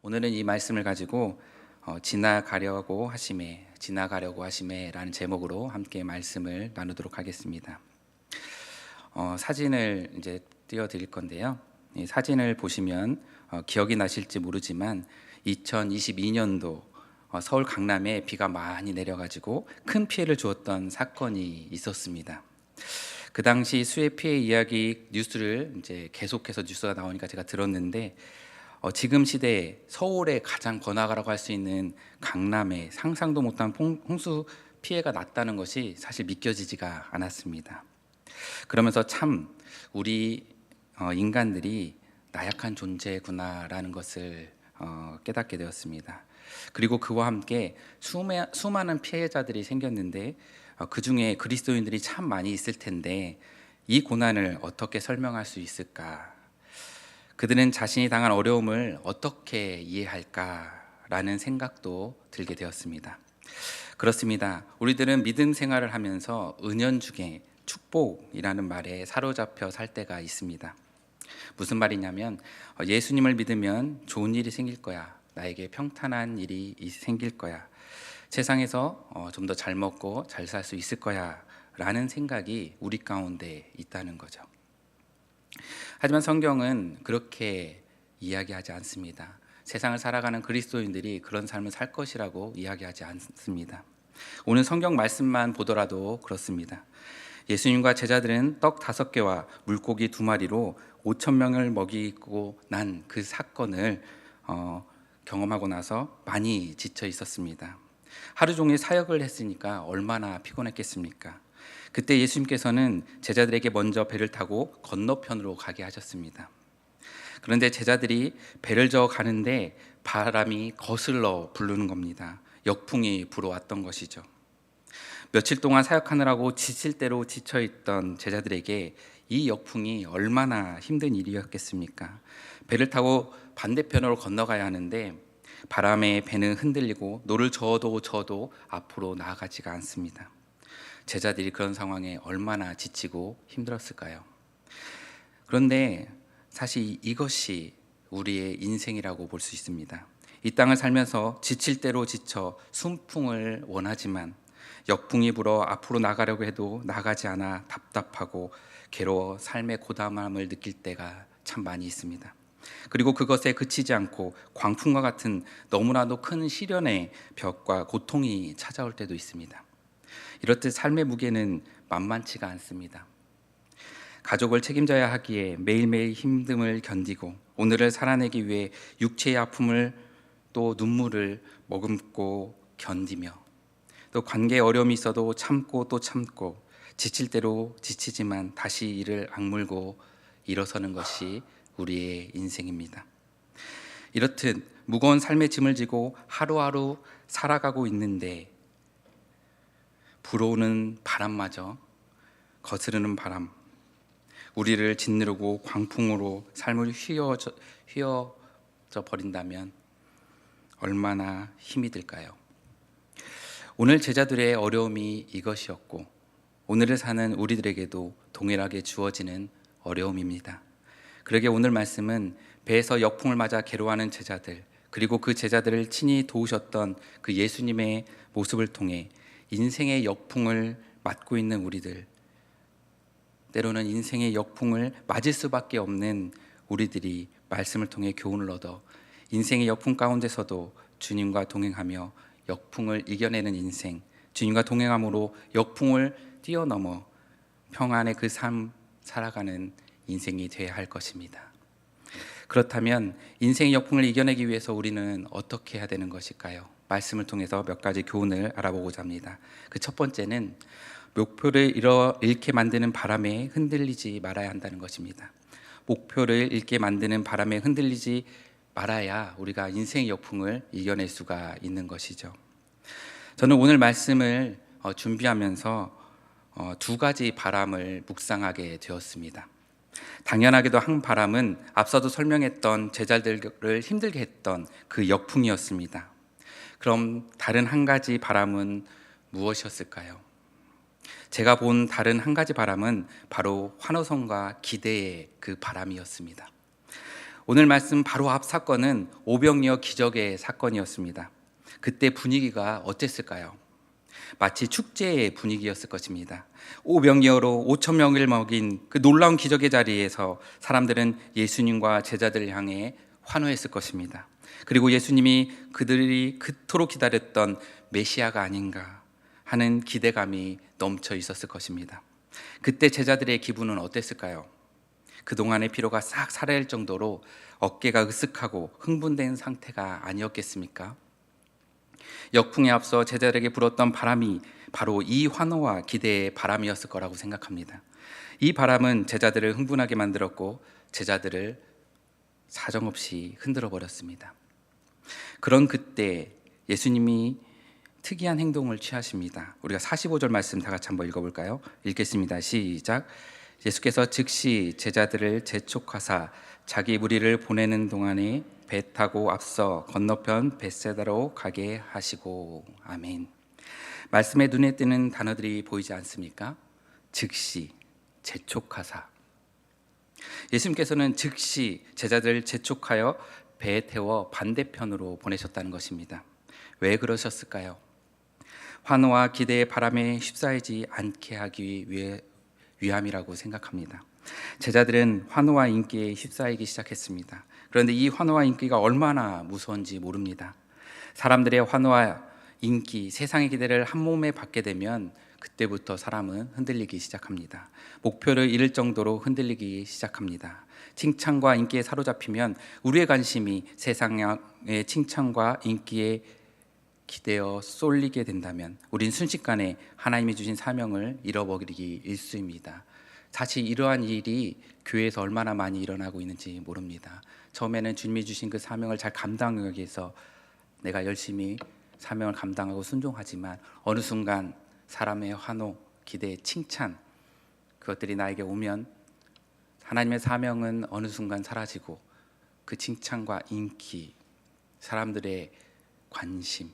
오늘은 이 말씀을 가지고 지나가려고 하심에라는 제목으로 함께 말씀을 나누도록 하겠습니다. 사진을 이제 띄워드릴 건데요. 이 사진을 보시면 기억이 나실지 모르지만 2022년도 서울 강남에 비가 많이 내려가지고 큰 피해를 주었던 사건이 있었습니다. 그 당시 수해 피해 이야기 뉴스를 이제 계속해서 뉴스가 나오니까 제가 들었는데 지금 시대에 서울에 가장 번화가라고 할 수 있는 강남에 상상도 못한 홍수 피해가 났다는 것이 사실 믿겨지지가 않았습니다. 그러면서 참 우리 인간들이 나약한 존재구나라는 것을 깨닫게 되었습니다. 그리고 그와 함께 수많은 피해자들이 생겼는데 그 중에 그리스도인들이 참 많이 있을 텐데 이 고난을 어떻게 설명할 수 있을까? 그들은 자신이 당한 어려움을 어떻게 이해할까라는 생각도 들게 되었습니다. 그렇습니다. 우리들은 믿음 생활을 하면서 은연중에 축복이라는 말에 사로잡혀 살 때가 있습니다. 무슨 말이냐면 예수님을 믿으면 좋은 일이 생길 거야. 나에게 평탄한 일이 생길 거야. 세상에서 좀 더 잘 먹고 잘 살 수 있을 거야 라는 생각이 우리 가운데 있다는 거죠. 하지만 성경은 그렇게 이야기하지 않습니다. 세상을 살아가는 그리스도인들이 그런 삶을 살 것이라고 이야기하지 않습니다. 오늘 성경 말씀만 보더라도 그렇습니다. 예수님과 제자들은 떡 5개와 물고기 2마리로 5천 명을 먹이고 난 그 사건을 경험하고 나서 많이 지쳐 있었습니다. 하루 종일 사역을 했으니까 얼마나 피곤했겠습니까? 그때 예수님께서는 제자들에게 먼저 배를 타고 건너편으로 가게 하셨습니다. 그런데 제자들이 배를 저어 가는데 바람이 거슬러 부르는 겁니다. 역풍이 불어왔던 것이죠. 며칠 동안 사역하느라고 지칠 대로 지쳐있던 제자들에게 이 역풍이 얼마나 힘든 일이었겠습니까? 배를 타고 반대편으로 건너가야 하는데 바람에 배는 흔들리고 노를 저어도 앞으로 나아가지가 않습니다. 제자들이 그런 상황에 얼마나 지치고 힘들었을까요? 그런데 사실 이것이 우리의 인생이라고 볼 수 있습니다. 이 땅을 살면서 지칠 대로 지쳐 순풍을 원하지만 역풍이 불어 앞으로 나가려고 해도 나가지 않아 답답하고 괴로워 삶의 고단함을 느낄 때가 참 많이 있습니다. 그리고 그것에 그치지 않고 광풍과 같은 너무나도 큰 시련의 벽과 고통이 찾아올 때도 있습니다. 이렇듯 삶의 무게는 만만치가 않습니다. 가족을 책임져야 하기에 매일매일 힘듦을 견디고 오늘을 살아내기 위해 육체의 아픔을 또 눈물을 머금고 견디며 또 관계에 어려움이 있어도 참고 또 참고 지칠 대로 지치지만 다시 이를 악물고 일어서는 것이 우리의 인생입니다. 이렇듯 무거운 삶의 짐을 지고 하루하루 살아가고 있는데 불어오는 바람마저 거스르는 바람, 우리를 짓누르고 광풍으로 삶을 휘어져 버린다면 얼마나 힘이 들까요? 오늘 제자들의 어려움이 이것이었고 오늘을 사는 우리들에게도 동일하게 주어지는 어려움입니다. 그러게 오늘 말씀은 배에서 역풍을 맞아 괴로워하는 제자들, 그리고 그 제자들을 친히 도우셨던 그 예수님의 모습을 통해 인생의 역풍을 맞고 있는 우리들, 때로는 인생의 역풍을 맞을 수밖에 없는 우리들이 말씀을 통해 교훈을 얻어 인생의 역풍 가운데서도 주님과 동행하며 역풍을 이겨내는 인생, 주님과 동행함으로 역풍을 뛰어넘어 평안의 그 삶 살아가는 인생이 되어야 할 것입니다. 그렇다면 인생의 역풍을 이겨내기 위해서 우리는 어떻게 해야 되는 것일까요? 말씀을 통해서 몇 가지 교훈을 알아보고자 합니다. 그 첫 번째는 목표를 잃게 만드는 바람에 흔들리지 말아야 한다는 것입니다. 목표를 잃게 만드는 바람에 흔들리지 말아야 우리가 인생의 역풍을 이겨낼 수가 있는 것이죠. 저는 오늘 말씀을 준비하면서 2가지 바람을 묵상하게 되었습니다. 당연하게도 한 바람은 앞서도 설명했던 제자들을 힘들게 했던 그 역풍이었습니다. 그럼 다른 한 가지 바람은 무엇이었을까요? 제가 본 다른 한 가지 바람은 바로 환호성과 기대의 그 바람이었습니다. 오늘 말씀 바로 앞 사건은 오병이어 기적의 사건이었습니다. 그때 분위기가 어땠을까요? 마치 축제의 분위기였을 것입니다. 오병이어로 5천 명을 먹인 그 놀라운 기적의 자리에서 사람들은 예수님과 제자들을 향해 환호했을 것입니다. 그리고 예수님이 그들이 그토록 기다렸던 메시아가 아닌가 하는 기대감이 넘쳐 있었을 것입니다. 그때 제자들의 기분은 어땠을까요? 그동안의 피로가 싹 사라질 정도로 어깨가 으쓱하고 흥분된 상태가 아니었겠습니까? 역풍에 앞서 제자들에게 불었던 바람이 바로 이 환호와 기대의 바람이었을 거라고 생각합니다. 이 바람은 제자들을 흥분하게 만들었고 제자들을 사정없이 흔들어 버렸습니다. 그런 그때 예수님이 특이한 행동을 취하십니다. 우리가 45절 말씀 다 같이 한번 읽어볼까요? 읽겠습니다. 시작. 예수께서 즉시 제자들을 재촉하사 자기 무리를 보내는 동안에 배 타고 앞서 건너편 벳세다로 가게 하시고. 아멘. 말씀에 눈에 띄는 단어들이 보이지 않습니까? 즉시, 재촉하사. 예수님께서는 즉시 제자들을 재촉하여 배에 태워 반대편으로 보내셨다는 것입니다. 왜 그러셨을까요? 환호와 기대의 바람에 휩싸이지 않게 하기 위함이라고 생각합니다. 제자들은 환호와 인기에 휩싸이기 시작했습니다. 그런데 이 환호와 인기가 얼마나 무서운지 모릅니다. 사람들의 환호와 인기, 세상의 기대를 한 몸에 받게 되면 그때부터 사람은 흔들리기 시작합니다. 목표를 잃을 정도로 흔들리기 시작합니다. 칭찬과 인기에 사로잡히면 우리의 관심이 세상의 칭찬과 인기에 기대어 쏠리게 된다면 우린 순식간에 하나님이 주신 사명을 잃어버리기 일쑤입니다. 사실 이러한 일이 교회에서 얼마나 많이 일어나고 있는지 모릅니다. 처음에는 주님이 주신 그 사명을 잘 감당하기 위해서 내가 열심히 사명을 감당하고 순종하지만 어느 순간 사람의 환호, 기대, 칭찬 그것들이 나에게 오면 하나님의 사명은 어느 순간 사라지고 그 칭찬과 인기, 사람들의 관심,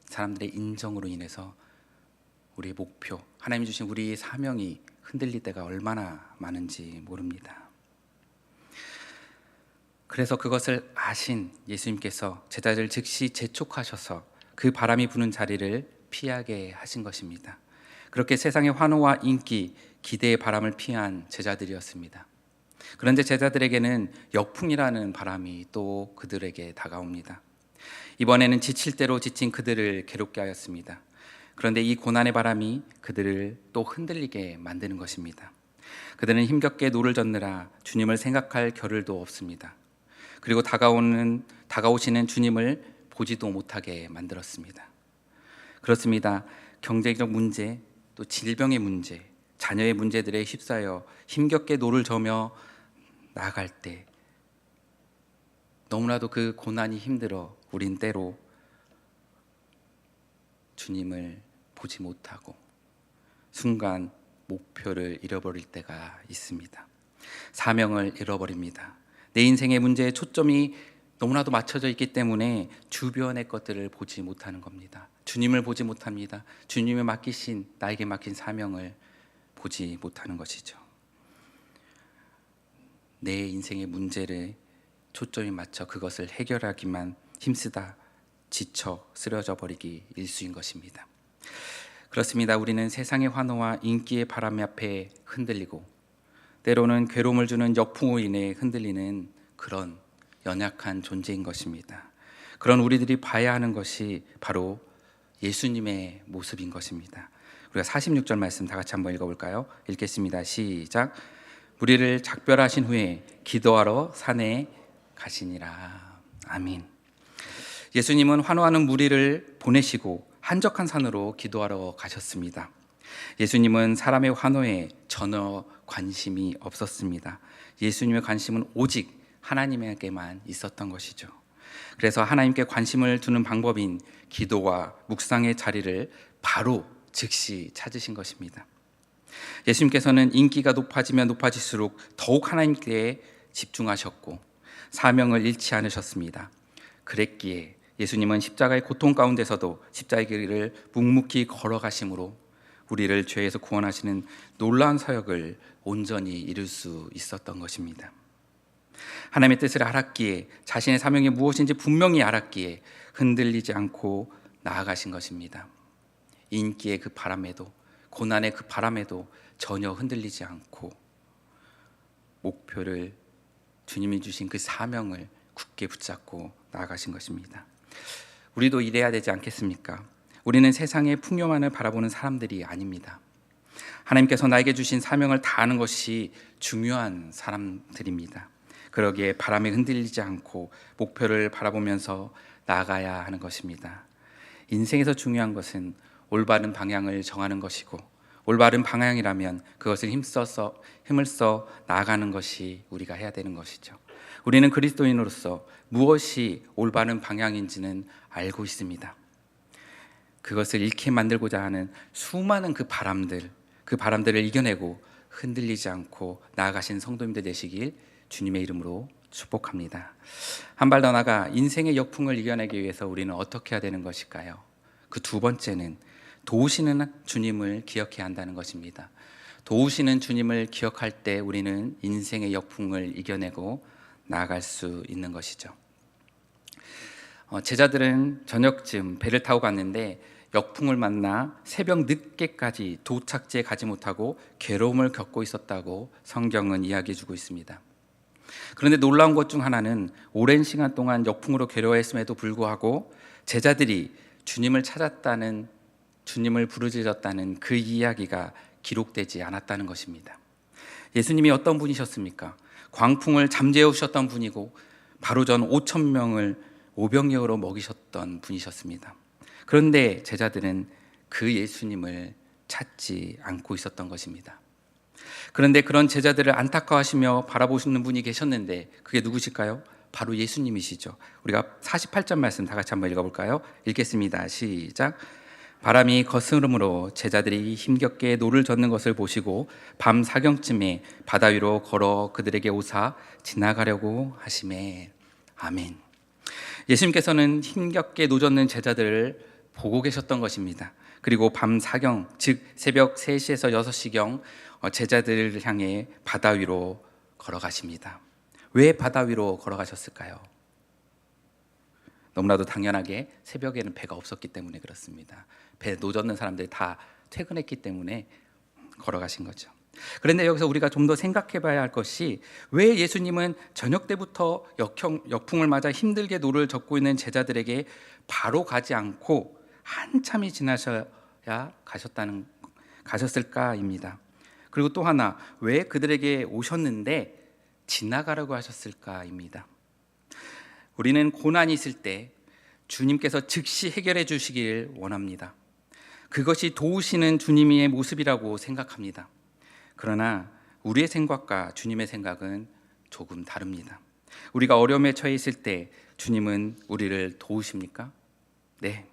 사람들의 인정으로 인해서 우리의 목표, 하나님이 주신 우리의 사명이 흔들릴 때가 얼마나 많은지 모릅니다. 그래서 그것을 아신 예수님께서 제자들 즉시 재촉하셔서 그 바람이 부는 자리를 피하게 하신 것입니다. 그렇게 세상의 환호와 인기, 기대의 바람을 피한 제자들이었습니다. 그런데 제자들에게는 역풍이라는 바람이 또 그들에게 다가옵니다. 이번에는 지칠 대로 지친 그들을 괴롭게 하였습니다. 그런데 이 고난의 바람이 그들을 또 흔들리게 만드는 것입니다. 그들은 힘겹게 노를 젓느라 주님을 생각할 겨를도 없습니다. 그리고 다가오시는 주님을 보지도 못하게 만들었습니다. 그렇습니다. 경제적 문제, 또 질병의 문제, 자녀의 문제들에 휩싸여 힘겹게 노를 저며 나아갈 때 너무나도 그 고난이 힘들어 우린 때로 주님을 보지 못하고 순간 목표를 잃어버릴 때가 있습니다. 사명을 잃어버립니다. 내 인생의 문제에 초점이 너무나도 맞춰져 있기 때문에 주변의 것들을 보지 못하는 겁니다. 주님을 보지 못합니다. 주님이 나에게 맡긴 사명을 보지 못하는 것이죠. 내 인생의 문제를 초점이 맞춰 그것을 해결하기만 힘쓰다 지쳐 쓰러져 버리기 일쑤인 것입니다. 그렇습니다. 우리는 세상의 환호와 인기의 바람 앞에 흔들리고 때로는 괴로움을 주는 역풍으로 인해 흔들리는 그런 연약한 존재인 것입니다. 그런 우리들이 봐야 하는 것이 바로 예수님의 모습인 것입니다. 우리가 46절 말씀 다 같이 한번 읽어볼까요? 읽겠습니다. 시작. 우리를 작별하신 후에 기도하러 산에 가시니라. 아멘. 예수님은 환호하는 무리를 보내시고 한적한 산으로 기도하러 가셨습니다. 예수님은 사람의 환호에 전혀 관심이 없었습니다. 예수님의 관심은 오직 하나님에게만 있었던 것이죠. 그래서 하나님께 관심을 두는 방법인 기도와 묵상의 자리를 바로 즉시 찾으신 것입니다. 예수님께서는 인기가 높아지면 높아질수록 더욱 하나님께 집중하셨고 사명을 잃지 않으셨습니다. 그랬기에 예수님은 십자가의 고통 가운데서도 십자가의 길을 묵묵히 걸어가심으로 우리를 죄에서 구원하시는 놀라운 사역을 온전히 이룰 수 있었던 것입니다. 하나님의 뜻을 알았기에, 자신의 사명이 무엇인지 분명히 알았기에 흔들리지 않고 나아가신 것입니다. 인기의 그 바람에도, 고난의 그 바람에도 전혀 흔들리지 않고 목표를, 주님이 주신 그 사명을 굳게 붙잡고 나아가신 것입니다. 우리도 이래야 되지 않겠습니까? 우리는 세상의 풍요만을 바라보는 사람들이 아닙니다. 하나님께서 나에게 주신 사명을 다하는 것이 중요한 사람들입니다. 그러기에 바람에 흔들리지 않고 목표를 바라보면서 나아가야 하는 것입니다. 인생에서 중요한 것은 올바른 방향을 정하는 것이고, 올바른 방향이라면 그것을 힘을 써 나아가는 것이 우리가 해야 되는 것이죠. 우리는 그리스도인으로서 무엇이 올바른 방향인지는 알고 있습니다. 그것을 잃게 만들고자 하는 수많은 그 바람들을 이겨내고 흔들리지 않고 나아가신 성도님들 되시길 주님의 이름으로 축복합니다. 한 발 더 나아가 인생의 역풍을 이겨내기 위해서 우리는 어떻게 해야 되는 것일까요? 그 두 번째는 도우시는 주님을 기억해야 한다는 것입니다. 도우시는 주님을 기억할 때 우리는 인생의 역풍을 이겨내고 나아갈 수 있는 것이죠. 제자들은 저녁쯤 배를 타고 갔는데 역풍을 만나 새벽 늦게까지 도착지에 가지 못하고 괴로움을 겪고 있었다고 성경은 이야기해 주고 있습니다. 그런데 놀라운 것 중 하나는 오랜 시간 동안 역풍으로 괴로워했음에도 불구하고 제자들이 주님을 찾았다는, 주님을 부르짖었다는 그 이야기가 기록되지 않았다는 것입니다. 예수님이 어떤 분이셨습니까? 광풍을 잠재우셨던 분이고 바로 전 5천 명을 오병이어로 먹이셨던 분이셨습니다. 그런데 제자들은 그 예수님을 찾지 않고 있었던 것입니다. 그런데 그런 제자들을 안타까워하시며 바라보시는 분이 계셨는데 그게 누구실까요? 바로 예수님이시죠. 우리가 48절 말씀 다 같이 한번 읽어볼까요? 읽겠습니다. 시작. 바람이 거스름으로 제자들이 힘겹게 노를 젓는 것을 보시고 밤 사경쯤에 바다 위로 걸어 그들에게 오사 지나가려고 하시매. 아멘. 예수님께서는 힘겹게 노젓는 제자들을 보고 계셨던 것입니다. 그리고 밤 사경, 즉 새벽 3시에서 6시경 제자들을 향해 바다 위로 걸어가십니다. 왜 바다 위로 걸어가셨을까요? 너무나도 당연하게 새벽에는 배가 없었기 때문에 그렇습니다. 배 노젓는 사람들이 다 퇴근했기 때문에 걸어가신 거죠. 그런데 여기서 우리가 좀 더 생각해 봐야 할 것이, 왜 예수님은 저녁 때부터 역풍을 맞아 힘들게 노를 젓고 있는 제자들에게 바로 가지 않고 한참이 지나셔야 가셨을까입니다. 그리고 또 하나, 왜 그들에게 오셨는데 지나가라고 하셨을까입니다. 우리는 고난이 있을 때 주님께서 즉시 해결해 주시길 원합니다. 그것이 도우시는 주님의 모습이라고 생각합니다. 그러나 우리의 생각과 주님의 생각은 조금 다릅니다. 우리가 어려움에 처해 있을 때 주님은 우리를 도우십니까? 네,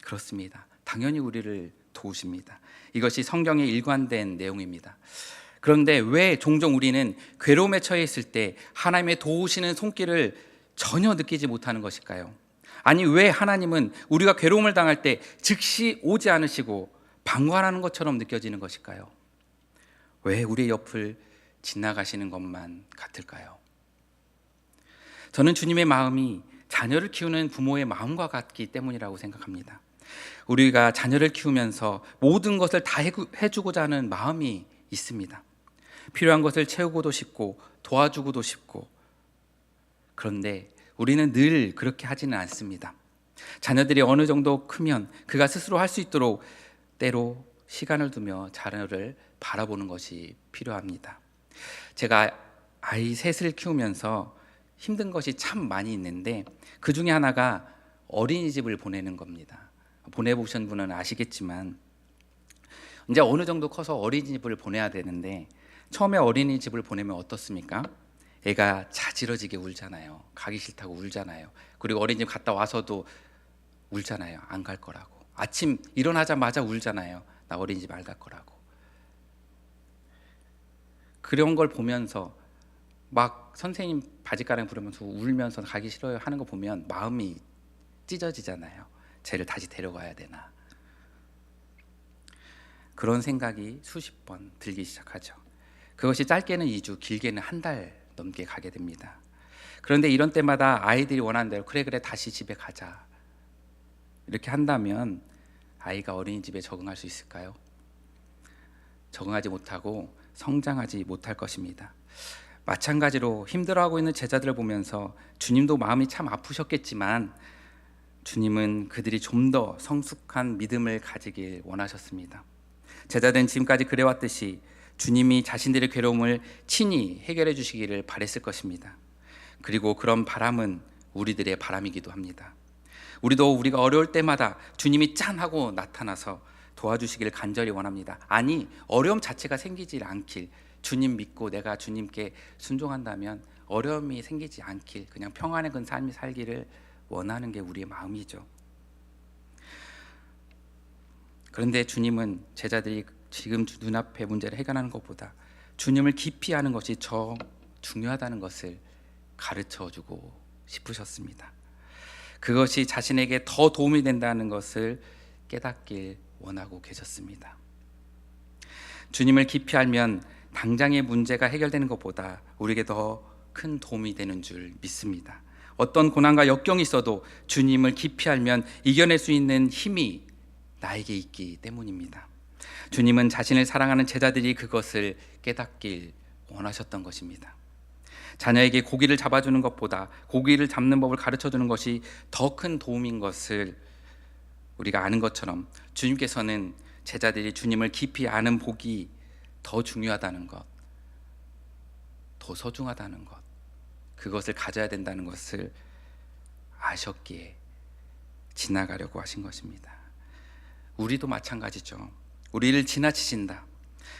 그렇습니다. 당연히 우리를 도우십니다. 이것이 성경에 일관된 내용입니다. 그런데 왜 종종 우리는 괴로움에 처해 있을 때 하나님의 도우시는 손길을 전혀 느끼지 못하는 것일까요? 아니, 왜 하나님은 우리가 괴로움을 당할 때 즉시 오지 않으시고 방관하는 것처럼 느껴지는 것일까요? 왜 우리의 옆을 지나가시는 것만 같을까요? 저는 주님의 마음이 자녀를 키우는 부모의 마음과 같기 때문이라고 생각합니다. 우리가 자녀를 키우면서 모든 것을 다 해주고자 하는 마음이 있습니다. 필요한 것을 채우고도 싶고 도와주고도 싶고, 그런데 우리는 늘 그렇게 하지는 않습니다. 자녀들이 어느 정도 크면 그가 스스로 할 수 있도록 때로 시간을 두며 자녀를 바라보는 것이 필요합니다. 제가 아이 셋을 키우면서 힘든 것이 참 많이 있는데 그 중에 하나가 어린이집을 보내는 겁니다. 보내보신 분은 아시겠지만 이제 어느 정도 커서 어린이집을 보내야 되는데, 처음에 어린이집을 보내면 어떻습니까? 애가 자지러지게 울잖아요. 가기 싫다고 울잖아요. 그리고 어린이집 갔다 와서도 울잖아요. 안 갈 거라고. 아침 일어나자마자 울잖아요. 나 어린이집 안 갈 거라고. 그런 걸 보면서 막 선생님 바지가랑 부르면서 울면서 가기 싫어요 하는 거 보면 마음이 찢어지잖아요. 쟤를 다시 데려가야 되나. 그런 생각이 수십 번 들기 시작하죠. 그것이 짧게는 2주, 길게는 한 달 넘게 가게 됩니다. 그런데 이런 때마다 아이들이 원하는 대로 그래 다시 집에 가자 이렇게 한다면 아이가 어린이집에 적응할 수 있을까요? 적응하지 못하고 성장하지 못할 것입니다. 마찬가지로 힘들어하고 있는 제자들을 보면서 주님도 마음이 참 아프셨겠지만 주님은 그들이 좀 더 성숙한 믿음을 가지길 원하셨습니다. 제자들은 지금까지 그래왔듯이 주님이 자신들의 괴로움을 친히 해결해 주시기를 바랬을 것입니다. 그리고 그런 바람은 우리들의 바람이기도 합니다. 우리도 우리가 어려울 때마다 주님이 짠 하고 나타나서 도와주시기를 간절히 원합니다. 아니, 어려움 자체가 생기지 않길, 주님 믿고 내가 주님께 순종한다면 어려움이 생기지 않길, 그냥 평안의 그 삶이 살기를 원하는 게 우리의 마음이죠. 그런데 주님은 제자들이 지금 눈앞의 문제를 해결하는 것보다 주님을 깊이 아는 것이 더 중요하다는 것을 가르쳐주고 싶으셨습니다. 그것이 자신에게 더 도움이 된다는 것을 깨닫길 원하고 계셨습니다. 주님을 깊이 알면 당장의 문제가 해결되는 것보다 우리에게 더 큰 도움이 되는 줄 믿습니다. 어떤 고난과 역경이 있어도 주님을 깊이 알면 이겨낼 수 있는 힘이 나에게 있기 때문입니다. 주님은 자신을 사랑하는 제자들이 그것을 깨닫길 원하셨던 것입니다. 자녀에게 고기를 잡아주는 것보다 고기를 잡는 법을 가르쳐주는 것이 더 큰 도움인 것을 우리가 아는 것처럼 주님께서는 제자들이 주님을 깊이 아는 복이 더 중요하다는 것, 더 소중하다는 것, 그것을 가져야 된다는 것을 아셨기에 지나가려고 하신 것입니다. 우리도 마찬가지죠. 우리를 지나치신다.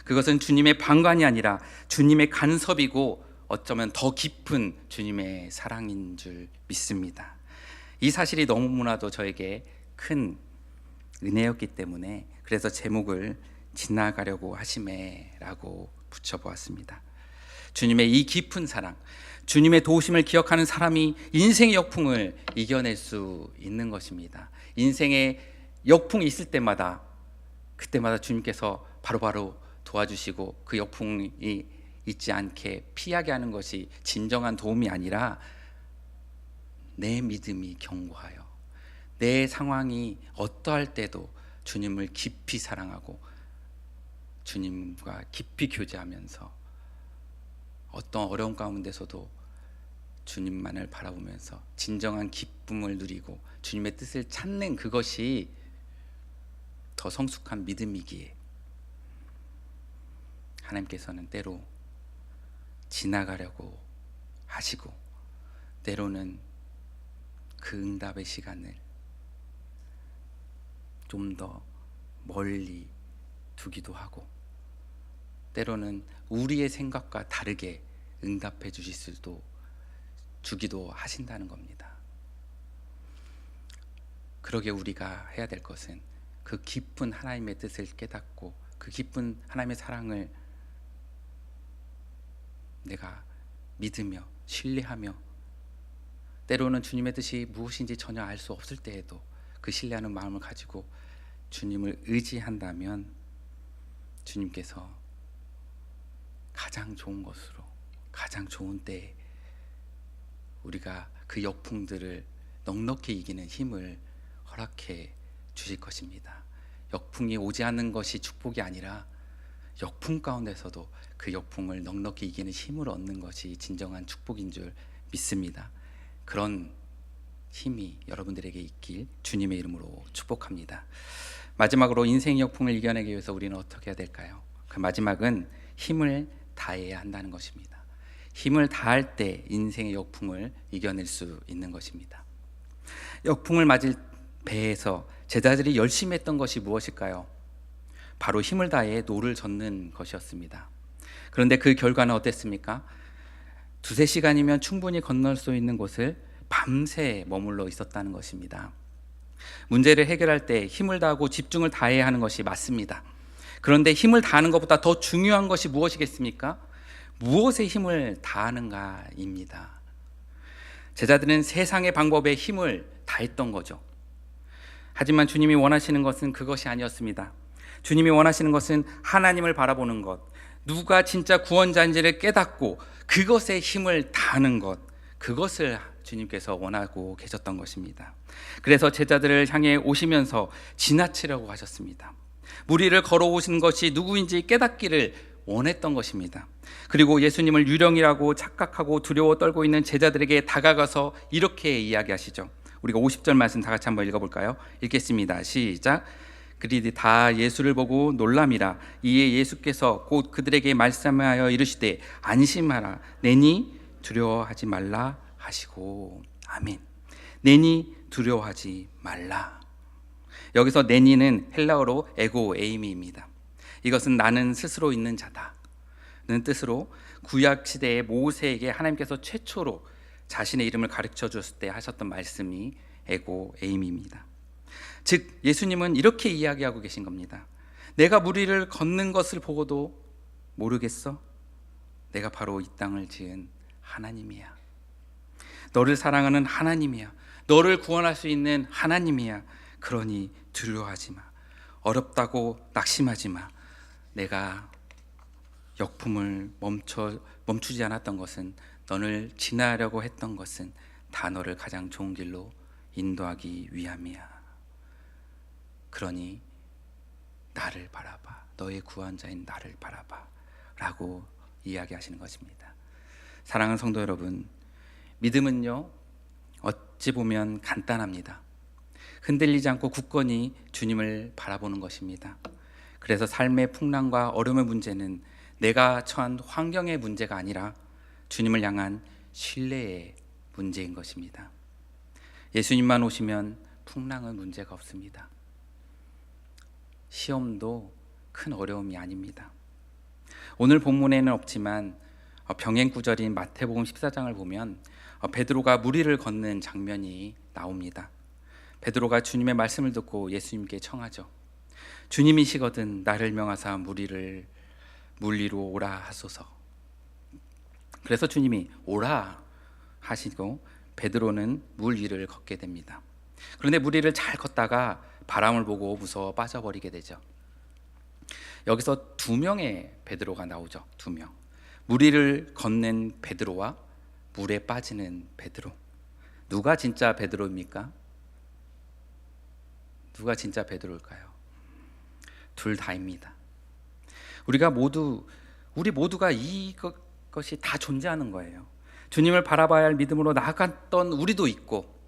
그것은 주님의 방관이 아니라 주님의 간섭이고 어쩌면 더 깊은 주님의 사랑인 줄 믿습니다. 이 사실이 너무나도 저에게 큰 은혜였기 때문에 그래서 제목을 지나가려고 하심에라고 붙여보았습니다. 주님의 이 깊은 사랑, 주님의 도우심을 기억하는 사람이 인생의 역풍을 이겨낼 수 있는 것입니다. 인생의 역풍이 있을 때마다 그때마다 주님께서 바로바로 도와주시고 그 역풍이 있지 않게 피하게 하는 것이 진정한 도움이 아니라 내 믿음이 견고하여 내 상황이 어떠할 때도 주님을 깊이 사랑하고 주님과 깊이 교제하면서 어떤 어려운 가운데서도 주님만을 바라보면서 진정한 기쁨을 누리고 주님의 뜻을 찾는 그것이 더 성숙한 믿음이기에 하나님께서는 때로 지나가려고 하시고 때로는 그 응답의 시간을 좀 더 멀리 두기도 하고 때로는 우리의 생각과 다르게 응답해 주실 수도 주기도 하신다는 겁니다. 그러게 우리가 해야 될 것은 그 깊은 하나님의 뜻을 깨닫고 그 깊은 하나님의 사랑을 내가 믿으며 신뢰하며 때로는 주님의 뜻이 무엇인지 전혀 알 수 없을 때에도 그 신뢰하는 마음을 가지고 주님을 의지한다면 주님께서 가장 좋은 것으로 가장 좋은 때에 우리가 그 역풍들을 넉넉히 이기는 힘을 허락해 주실 것입니다. 역풍이 오지 않는 것이 축복이 아니라 역풍 가운데서도 그 역풍을 넉넉히 이기는 힘을 얻는 것이 진정한 축복인 줄 믿습니다. 그런 힘이 여러분들에게 있길 주님의 이름으로 축복합니다. 마지막으로 인생 역풍을 이겨내기 위해서 우리는 어떻게 해야 될까요? 그 마지막은 힘을 다해야 한다는 것입니다. 힘을 다할 때 인생의 역풍을 이겨낼 수 있는 것입니다. 역풍을 맞을 배에서 제자들이 열심히 했던 것이 무엇일까요? 바로 힘을 다해 노를 젓는 것이었습니다. 그런데 그 결과는 어땠습니까? 2-3시간이면 충분히 건널 수 있는 곳을 밤새 머물러 있었다는 것입니다. 문제를 해결할 때 힘을 다하고 집중을 다해야 하는 것이 맞습니다. 그런데 힘을 다하는 것보다 더 중요한 것이 무엇이겠습니까? 무엇에 힘을 다하는가입니다. 제자들은 세상의 방법에 힘을 다했던 거죠. 하지만 주님이 원하시는 것은 그것이 아니었습니다. 주님이 원하시는 것은 하나님을 바라보는 것, 누가 진짜 구원자인지를 깨닫고 그것에 힘을 다하는 것, 그것을 주님께서 원하고 계셨던 것입니다. 그래서 제자들을 향해 오시면서 지나치려고 하셨습니다. 무리를 걸어오시는 것이 누구인지 깨닫기를 원했던 것입니다. 그리고 예수님을 유령이라고 착각하고 두려워 떨고 있는 제자들에게 다가가서 이렇게 이야기하시죠. 우리가 50절 말씀 다 같이 한번 읽어볼까요? 읽겠습니다. 시작. 그들이 다 예수를 보고 놀람이라. 이에 예수께서 곧 그들에게 말씀하여 이르시되 안심하라. 내니 두려워하지 말라 하시고. 아멘. 내니 두려워하지 말라. 여기서 내니는 헬라어로 에고 에이미입니다. 이것은 나는 스스로 있는 자다는 뜻으로 구약 시대의 모세에게 하나님께서 최초로 자신의 이름을 가르쳐 줬을 때 하셨던 말씀이 에고 에이미입니다. 즉 예수님은 이렇게 이야기하고 계신 겁니다. 내가 무리를 걷는 것을 보고도 모르겠어? 내가 바로 이 땅을 지은 하나님이야. 너를 사랑하는 하나님이야. 너를 구원할 수 있는 하나님이야. 그러니 두려워하지 마. 어렵다고 낙심하지 마. 내가 역풍을 멈추지 않았던 것은, 너를 지나려고 했던 것은 다 너를 가장 좋은 길로 인도하기 위함이야. 그러니 나를 바라봐. 너의 구원자인 나를 바라봐 라고 이야기하시는 것입니다. 사랑하는 성도 여러분, 믿음은요 어찌 보면 간단합니다. 흔들리지 않고 굳건히 주님을 바라보는 것입니다. 그래서 삶의 풍랑과 어려움의 문제는 내가 처한 환경의 문제가 아니라 주님을 향한 신뢰의 문제인 것입니다. 예수님만 오시면 풍랑은 문제가 없습니다. 시험도 큰 어려움이 아닙니다. 오늘 본문에는 없지만 병행 구절인 마태복음 14장을 보면 베드로가 무리를 걷는 장면이 나옵니다. 베드로가 주님의 말씀을 듣고 예수님께 청하죠. 주님이시거든 나를 명하사 물 위로 오라 하소서. 그래서 주님이 오라 하시고 베드로는 물 위를 걷게 됩니다. 그런데 물 위를 잘 걷다가 바람을 보고 무서워 빠져버리게 되죠. 여기서 두 명의 베드로가 나오죠. 두 명. 물 위를 걷는 베드로와 물에 빠지는 베드로. 누가 진짜 베드로입니까? 누가 진짜 베드로일까요? 둘 다입니다. 우리 모두가 이것이 다 존재하는 거예요. 주님을 바라봐야 할 믿음으로 나아갔던 우리도 있고,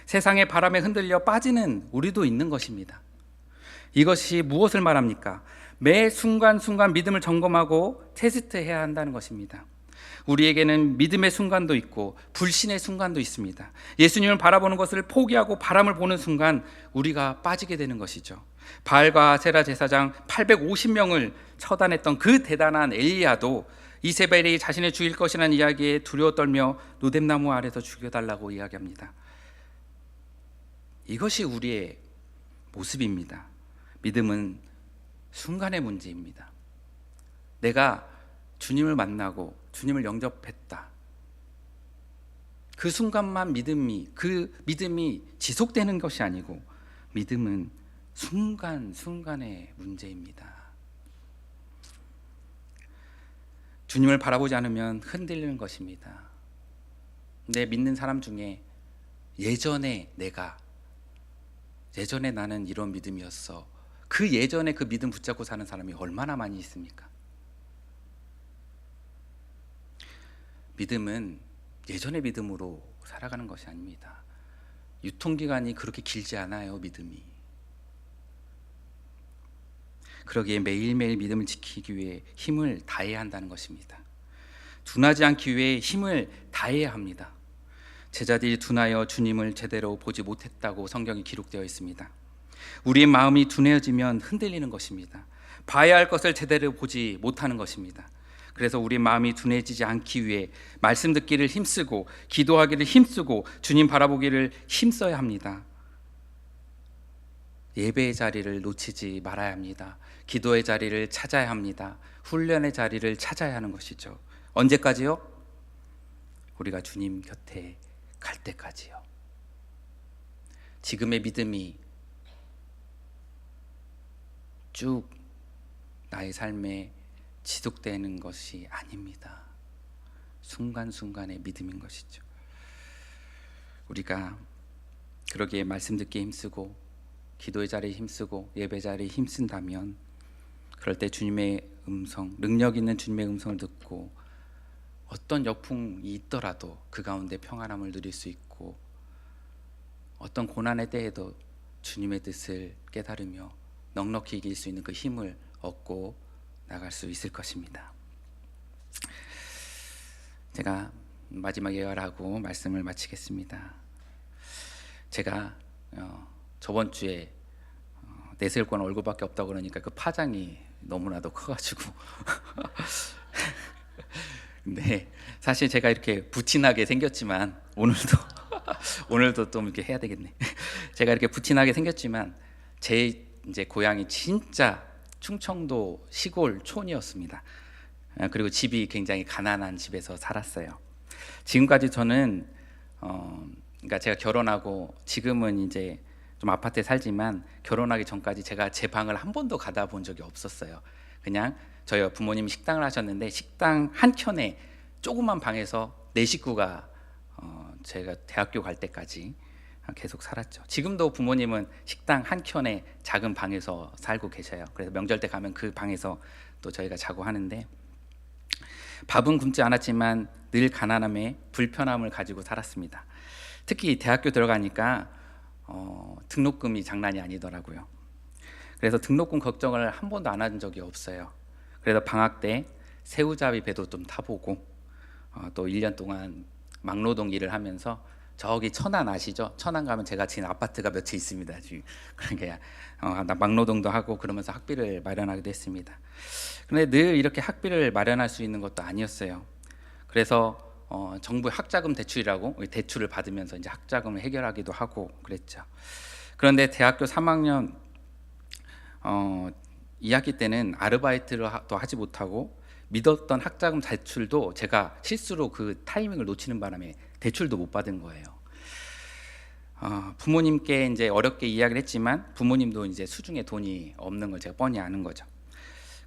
세상의 바람에 흔들려 빠지는 우리도 있는 것입니다. 이것이 무엇을 말합니까? 매 순간순간 믿음을 점검하고 테스트해야 한다는 것입니다. 우리에게는 믿음의 순간도 있고 불신의 순간도 있습니다. 예수님을 바라보는 것을 포기하고 바람을 보는 순간 우리가 빠지게 되는 것이죠. 바알과 아세라 제사장 850명을 처단했던 그 대단한 엘리야도 이세벨이 자신을 죽일 것이라는 이야기에 두려워 떨며 노뎀나무 아래서 죽여달라고 이야기합니다. 이것이 우리의 모습입니다. 믿음은 순간의 문제입니다. 내가 주님을 만나고 주님을 영접했다. 그 순간만 그 믿음이 지속되는 것이 아니고 믿음은 순간순간의 문제입니다. 주님을 바라보지 않으면 흔들리는 것입니다. 내 믿는 사람 중에 예전에 나는 이런 믿음이었어. 그 예전에 그 믿음 붙잡고 사는 사람이 얼마나 많이 있습니까? 믿음은 예전의 믿음으로 살아가는 것이 아닙니다. 유통기간이 그렇게 길지 않아요, 믿음이. 그러기에 매일매일 믿음을 지키기 위해 힘을 다해야 한다는 것입니다. 둔하지 않기 위해 힘을 다해야 합니다. 제자들이 둔하여 주님을 제대로 보지 못했다고 성경이 기록되어 있습니다. 우리의 마음이 둔해지면 흔들리는 것입니다. 봐야 할 것을 제대로 보지 못하는 것입니다. 그래서 우리 마음이 둔해지지 않기 위해 말씀 듣기를 힘쓰고 기도하기를 힘쓰고 주님 바라보기를 힘써야 합니다. 예배의 자리를 놓치지 말아야 합니다. 기도의 자리를 찾아야 합니다. 훈련의 자리를 찾아야 하는 것이죠. 언제까지요? 우리가 주님 곁에 갈 때까지요. 지금의 믿음이 쭉 나의 삶에 지속되는 것이 아닙니다. 순간순간의 믿음인 것이죠. 우리가 그러기에 말씀 듣기에 힘쓰고 기도의 자리에 힘쓰고 예배 자리에 힘쓴다면, 그럴 때 주님의 음성, 능력 있는 주님의 음성을 듣고 어떤 역풍이 있더라도 그 가운데 평안함을 누릴 수 있고, 어떤 고난의 때에도 주님의 뜻을 깨달으며 넉넉히 이길 수 있는 그 힘을 얻고 나갈 수 있을 것입니다. 제가 마지막 예언하고 말씀을 마치겠습니다. 제가 저번 주에 내세울 건 얼굴밖에 없다고 그러니까 그 파장이 너무나도 커가지고 네, 사실 제가 이렇게 부친하게 생겼지만 오늘도 좀 이렇게 해야 되겠네. 제가 이렇게 부친하게 생겼지만 제 이제 고향이 진짜 충청도 시골 촌이었습니다. 그리고 집이 굉장히 가난한 집에서 살았어요. 지금까지 저는 그러니까 제가 결혼하고 지금은 이제 좀 아파트에 살지만, 결혼하기 전까지 제가 제 방을 한 번도 가다 본 적이 없었어요. 그냥 저희 부모님이 식당을 하셨는데 식당 한 켠에 조그만 방에서 네 식구가 제가 대학교 갈 때까지 계속 살았죠. 지금도 부모님은 식당 한 켠에 작은 방에서 살고 계셔요. 그래서 명절 때 가면 그 방에서 또 저희가 자고 하는데, 밥은 굶지 않았지만 늘 가난함에 불편함을 가지고 살았습니다. 특히 대학교 들어가니까 등록금이 장난이 아니더라고요. 그래서 등록금 걱정을 한 번도 안 한 적이 없어요. 그래서 방학 때 새우잡이 배도 좀 타보고 또 1년 동안 막노동 일을 하면서, 저기 천안 아시죠? 천안 가면 제가 지금 아파트가 몇 채 있습니다. 지금 그러니까 막노동도 하고 그러면서 학비를 마련하기도 했습니다. 그런데 늘 이렇게 학비를 마련할 수 있는 것도 아니었어요. 그래서 정부 학자금 대출이라고 대출을 받으면서 이제 학자금을 해결하기도 하고 그랬죠. 그런데 대학교 3학년 2학기 때는 아르바이트를 또 하지 못하고, 믿었던 학자금 대출도 제가 실수로 그 타이밍을 놓치는 바람에 대출도 못 받은 거예요. 부모님께 이제 어렵게 이야기를 했지만 부모님도 이제 수중에 돈이 없는 걸 제가 뻔히 아는 거죠.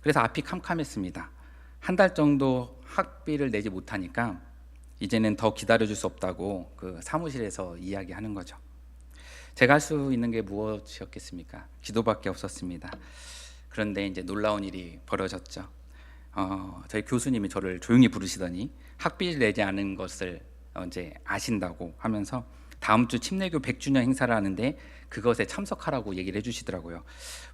그래서 앞이 캄캄했습니다. 한 달 정도 학비를 내지 못하니까 이제는 더 기다려줄 수 없다고 그 사무실에서 이야기하는 거죠. 제가 할 수 있는 게 무엇이었겠습니까? 기도밖에 없었습니다. 그런데 이제 놀라운 일이 벌어졌죠. 저희 교수님이 저를 조용히 부르시더니 학비를 내지 않은 것을 이제 아신다고 하면서 다음 주 침례교 100주년 행사를 하는데 그것에 참석하라고 얘기를 해주시더라고요.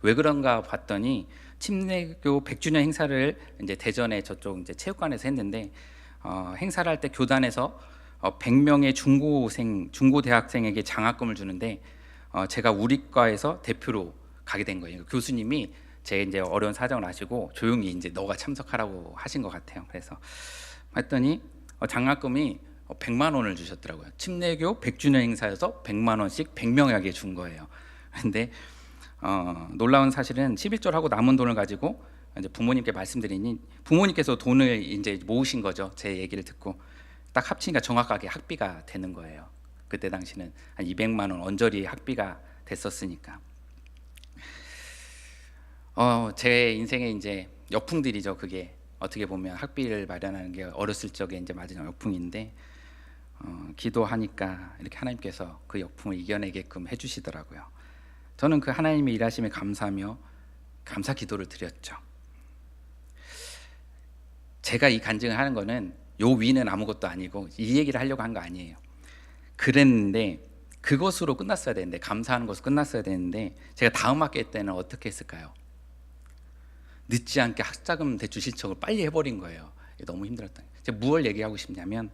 왜 그런가 봤더니 침례교 100주년 행사를 이제 대전에 저쪽 이제 체육관에서 했는데, 행사를 할 때 교단에서 100명의 중고 대학생에게 장학금을 주는데 제가 우리 과에서 대표로 가게 된 거예요. 교수님이 제 이제 어려운 사정을 아시고 조용히 이제 너가 참석하라고 하신 것 같아요. 그래서 했더니 장학금이 100만 원을 주셨더라고요. 침례교 100주년 행사여서 100만 원씩 100명에게 준 거예요. 근데 놀라운 사실은 11절 하고 남은 돈을 가지고 이제 부모님께 말씀드리니 부모님께서 돈을 이제 모으신 거죠. 제 얘기를 듣고 딱 합치니까 정확하게 학비가 되는 거예요. 그때 당시는 한 200만 원 언저리 학비가 됐었으니까. 제 인생에 이제 역풍들이죠. 그게 어떻게 보면 학비를 마련하는 게 어렸을 적에 이제 맞은 역풍인데, 기도하니까 이렇게 하나님께서 그 역풍을 이겨내게끔 해주시더라고요. 저는 그 하나님의 일하심에 감사하며 감사 기도를 드렸죠. 제가 이 간증을 하는 거는 요 위는 아무것도 아니고 이 얘기를 하려고 한 거 아니에요. 그랬는데 그것으로 끝났어야 되는데, 감사하는 것으로 끝났어야 되는데 제가 다음 학기 때는 어떻게 했을까요? 늦지 않게 학자금 대출 신청을 빨리 해버린 거예요. 너무 힘들었다. 제가 무엇을 얘기하고 싶냐면,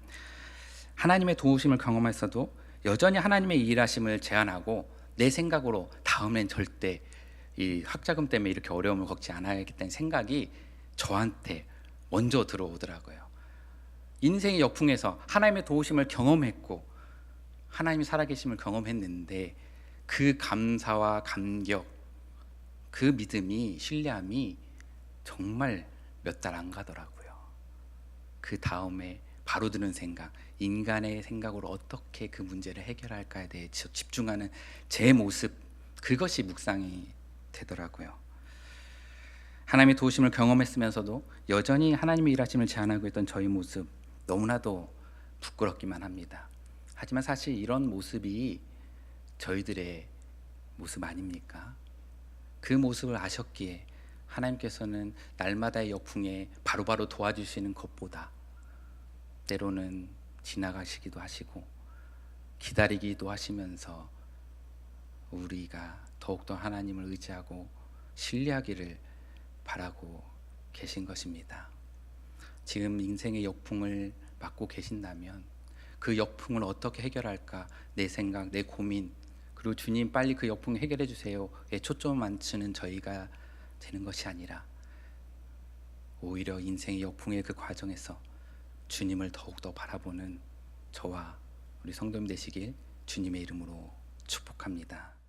하나님의 도우심을 경험했어도 여전히 하나님의 일하심을 제한하고 내 생각으로 다음엔 절대 이 학자금 때문에 이렇게 어려움을 겪지 않아야겠다는 생각이 저한테 먼저 들어오더라고요. 인생의 역풍에서 하나님의 도우심을 경험했고 하나님이 살아계심을 경험했는데 그 감사와 감격, 그 믿음이, 신뢰함이 정말 몇 달 안 가더라고요. 그 다음에 바로 드는 생각, 인간의 생각으로 어떻게 그 문제를 해결할까에 대해 집중하는 제 모습, 그것이 묵상이 되더라고요. 하나님의 도우심을 경험했으면서도 여전히 하나님의 일하심을 제한하고 있던 저희 모습 너무나도 부끄럽기만 합니다. 하지만 사실 이런 모습이 저희들의 모습 아닙니까? 그 모습을 아셨기에 하나님께서는 날마다의 역풍에 바로바로 도와주시는 것보다 때로는 지나가시기도 하시고 기다리기도 하시면서 우리가 더욱더 하나님을 의지하고 신뢰하기를 바라고 계신 것입니다. 지금 인생의 역풍을 맞고 계신다면 그 역풍을 어떻게 해결할까, 내 생각, 내 고민, 그리고 주님 빨리 그 역풍 해결해 주세요에 초점을 맞추는 저희가 되는 것이 아니라 오히려 인생의 역풍의 그 과정에서 주님을 더욱더 바라보는 저와 우리 성도님 되시길 주님의 이름으로 축복합니다.